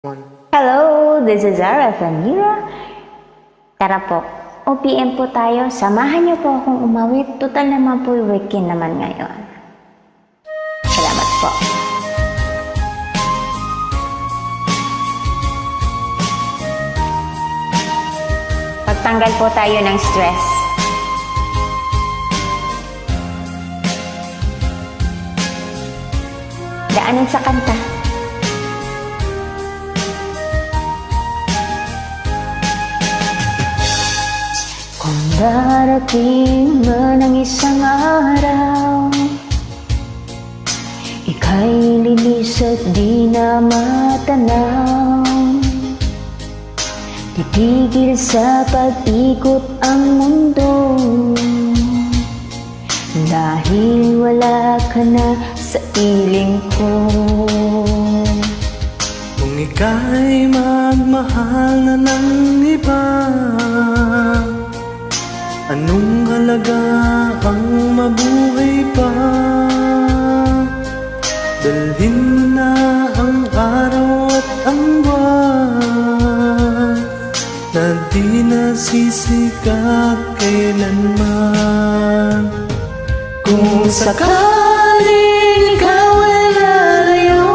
Hello, this is Zara from Mira. Tara po, OPM po tayo. Samahan niyo po akong umawit. Total naman po weekend naman ngayon. Salamat po. Pagtanggal po tayo ng stress. Daanan sa kanta. Kung darating man ang isang araw, ika'y lilis at di na matanaw. Titigil sa pag-ikot ang mundo, dahil wala ka na sa piling ko. Kung ika'y magmahal na ng iba, anong halaga ang mabuhay pa? Dalhin mo na ang araw at ang buwan, na di nasisikat kailanman. Kung sakaling ikaw ay lalayo,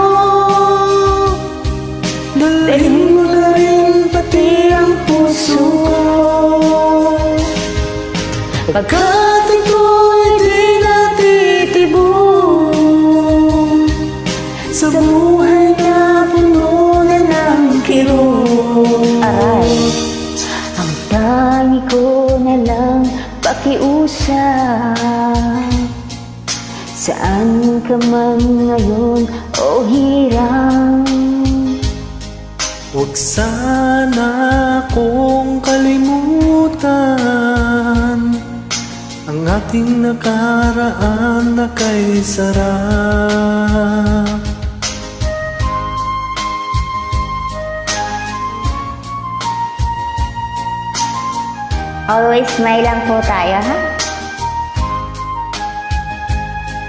dalhin mo na rin pati ang puso ko. Pagkat ito'y di natitibong sa buhay na puno na ng kirot. Aray, ang tangi ko na lang pakiusap. Saan ka man ngayon o hirang, huwag sana akong kalimutan ang ating nakaraan na kay sarap. always smile lang po tayo, ha?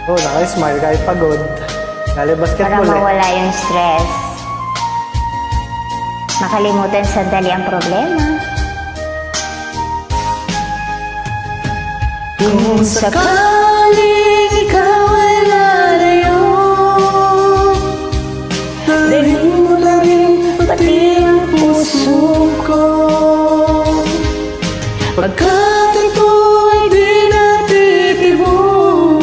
Oh, naka-smile kahit pagod. Para Basketball mawala yung stress. Makalimutan sandali ang problema. Kung sakaling ikaw ay lalayo, dalhin mo na rin pati ang puso ko. Pagkat ito'y di natitibong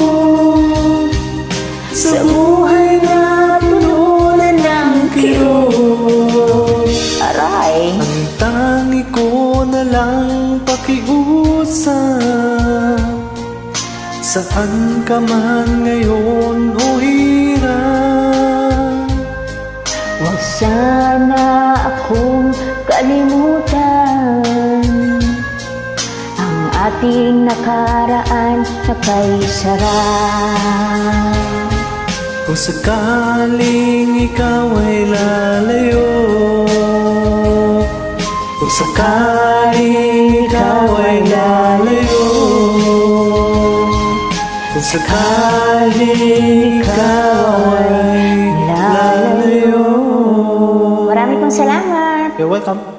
sa buhay na puno na ng kirot. Aray, Ang tangi ko na lang pakiusap, saan ka man ngayon o hirap. huwag sana akong kalimutan ang ating nakaraan na kay sarap. Kung sakaling ikaw ay lalayo, kung sakaling ikaw ay lalayo, kung sakaling ikaw ay lalayo. Marami pong salamat. You're welcome.